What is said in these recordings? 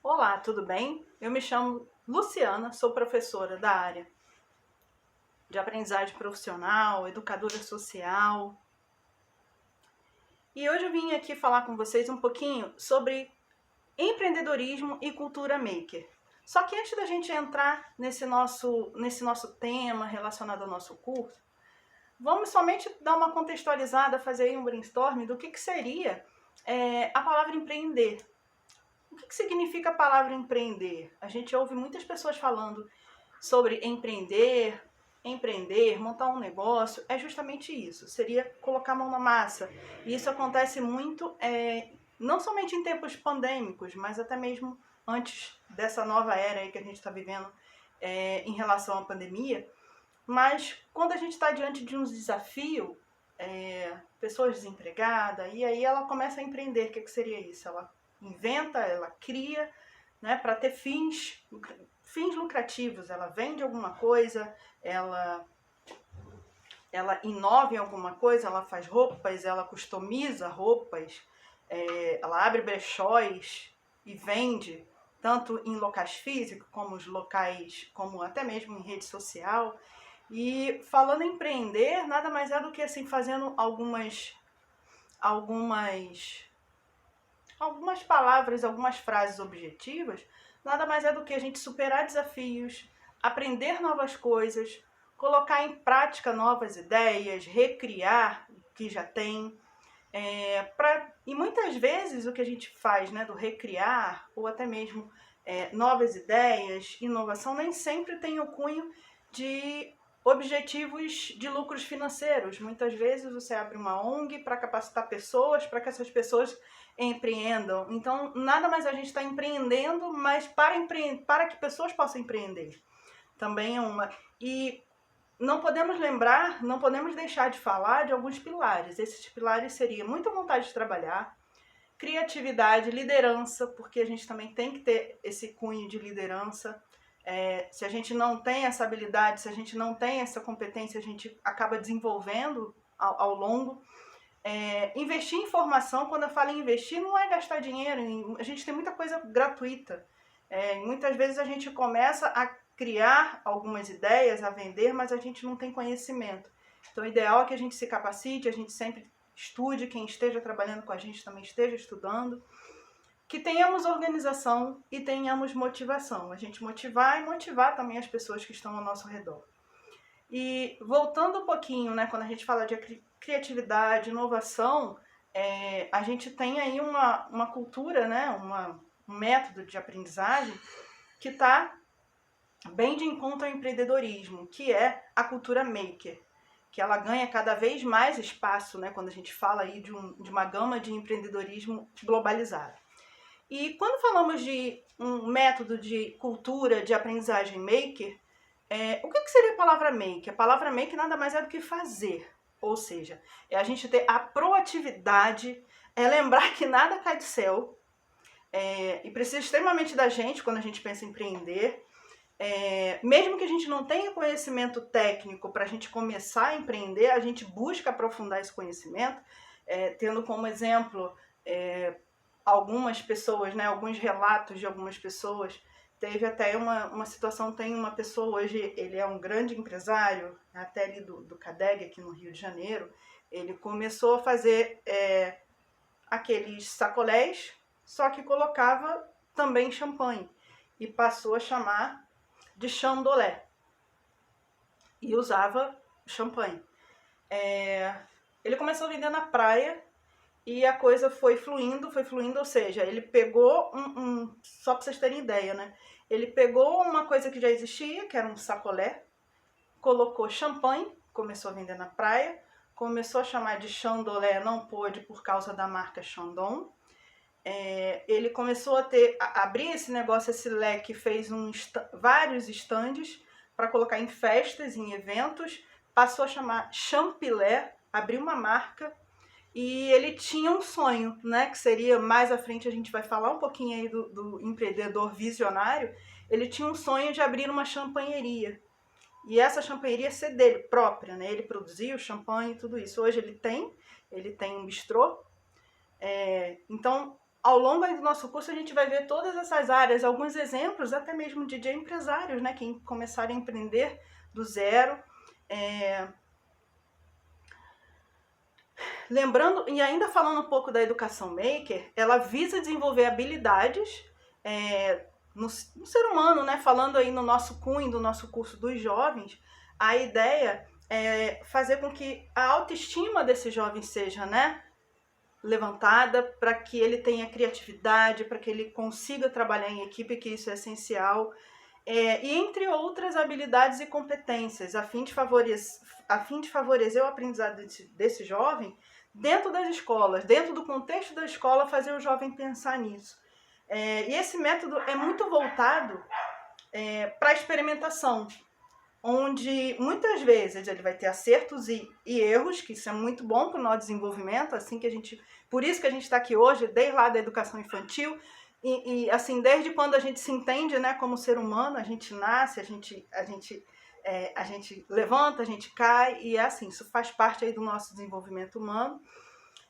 Olá, tudo bem? Eu me chamo Luciana, sou professora da área de aprendizagem profissional, educadora social. E hoje eu vim aqui falar com vocês um pouquinho sobre empreendedorismo e cultura maker. Só que antes da gente entrar nesse nosso tema relacionado ao nosso curso, vamos somente dar uma contextualizada, fazer aí um brainstorm do que seria a palavra empreender. O que significa a palavra empreender? A gente ouve muitas pessoas falando sobre empreender, montar um negócio, é justamente isso. Seria colocar a mão na massa. E isso acontece muito, não somente em tempos pandêmicos, mas até mesmo antes dessa nova era aí que a gente está vivendo em relação à pandemia. Mas quando a gente está diante de um desafio, pessoas desempregadas, e aí ela começa a empreender. O que seria isso? Ela inventa, ela cria, né, para ter fins lucrativos. Ela vende alguma coisa, ela inova em alguma coisa, ela faz roupas, ela customiza roupas, ela abre brechóis e vende, tanto em locais físicos, como os locais, como até mesmo em rede social. E falando em empreender, nada mais é do que assim, fazendo algumas palavras, algumas frases objetivas, nada mais é do que a gente superar desafios, aprender novas coisas, colocar em prática novas ideias, recriar o que já tem. E muitas vezes o que a gente faz, né, do recriar, ou até mesmo novas ideias, inovação, nem sempre tem o cunho de objetivos de lucros financeiros. Muitas vezes você abre uma ONG para capacitar pessoas, para que essas pessoas empreendam. Então, nada mais a gente está empreendendo, mas para que pessoas possam empreender. Também é uma... E não podemos deixar de falar de alguns pilares. Esses pilares seriam muita vontade de trabalhar, criatividade, liderança, porque a gente também tem que ter esse cunho de liderança. Se a gente não tem essa habilidade, se a gente não tem essa competência, a gente acaba desenvolvendo ao longo. Investir em formação, quando eu falo em investir, não é gastar dinheiro, a gente tem muita coisa gratuita. Muitas vezes a gente começa a criar algumas ideias, a vender, mas a gente não tem conhecimento. Então o ideal é que a gente se capacite, a gente sempre estude, quem esteja trabalhando com a gente também esteja estudando, que tenhamos organização e tenhamos motivação. A gente motivar e motivar também as pessoas que estão ao nosso redor. E voltando um pouquinho, né, quando a gente fala de criatividade, inovação, a gente tem aí uma cultura, né, um método de aprendizagem que está bem de encontro ao empreendedorismo, que é a cultura maker, que ela ganha cada vez mais espaço, né, quando a gente fala aí de uma gama de empreendedorismo globalizado. E quando falamos de um método de cultura de aprendizagem maker, o que seria a palavra make? A palavra make nada mais é do que fazer, ou seja, é a gente ter a proatividade, lembrar que nada cai do céu, e precisa extremamente da gente quando a gente pensa em empreender. Mesmo que a gente não tenha conhecimento técnico para a gente começar a empreender, a gente busca aprofundar esse conhecimento, tendo como exemplo algumas pessoas, né, alguns relatos de algumas pessoas. Teve até uma situação, tem uma pessoa hoje, ele é um grande empresário, até ali do CADEG, aqui no Rio de Janeiro. Ele começou a fazer aqueles sacolés, só que colocava também champanhe, e passou a chamar de chandolé, e usava champanhe. Ele começou a vender na praia, e a coisa foi fluindo, ou seja, ele pegou só para vocês terem ideia, né? Ele pegou uma coisa que já existia, que era um sacolé, colocou champanhe, começou a vender na praia, começou a chamar de chandolé, não pôde por causa da marca Chandon. Ele começou a abrir esse negócio, esse leque, fez vários estandes para colocar em festas, em eventos, passou a chamar Champilé, abriu uma marca. E ele tinha um sonho, né, que seria, mais à frente a gente vai falar um pouquinho aí do empreendedor visionário. Ele tinha um sonho de abrir uma champanheria. E essa champanheria ser dele, própria, né? Ele produzia o champanhe e tudo isso. Hoje ele tem um bistrô. Então, ao longo aí do nosso curso a gente vai ver todas essas áreas, alguns exemplos até mesmo de empresários, né, que começaram a empreender do zero. Lembrando, e ainda falando um pouco da educação maker, ela visa desenvolver habilidades no ser humano, né? Falando aí no nosso cunho, do nosso curso dos jovens, a ideia é fazer com que a autoestima desse jovem seja, né, levantada, para que ele tenha criatividade, para que ele consiga trabalhar em equipe, que isso é essencial, e entre outras habilidades e competências, a fim de favorecer o aprendizado desse jovem dentro das escolas, dentro do contexto da escola, fazer o jovem pensar nisso. E esse método é muito voltado para a experimentação, onde muitas vezes ele vai ter acertos e erros, que isso é muito bom para o nosso desenvolvimento, por isso que a gente está aqui hoje, desde lá da educação infantil, e assim, desde quando a gente se entende, né, como ser humano, a gente nasce, a gente levanta, a gente cai, e é assim, isso faz parte aí do nosso desenvolvimento humano,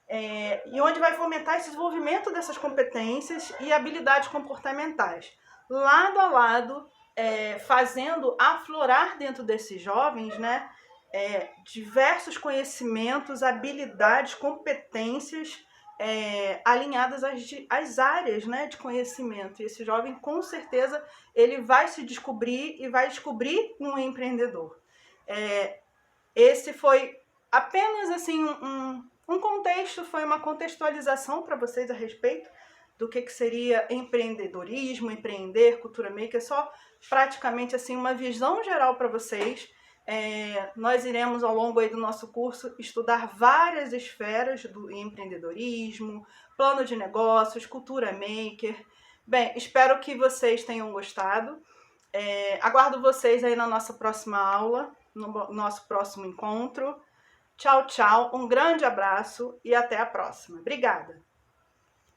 e onde vai fomentar esse desenvolvimento dessas competências e habilidades comportamentais, lado a lado, fazendo aflorar dentro desses jovens, né, diversos conhecimentos, habilidades, competências alinhadas às áreas, né, de conhecimento. E esse jovem, com certeza, ele vai se descobrir e vai descobrir um empreendedor. Esse foi apenas assim um contexto, foi uma contextualização para vocês a respeito do que seria empreendedorismo, empreender, cultura maker, só praticamente assim uma visão geral para vocês. Nós iremos ao longo aí do nosso curso estudar várias esferas do empreendedorismo, plano de negócios, cultura maker. Bem, espero que vocês tenham gostado. Aguardo vocês aí na nossa próxima aula, no nosso próximo encontro. Tchau, tchau, um grande abraço e até a próxima. Obrigada!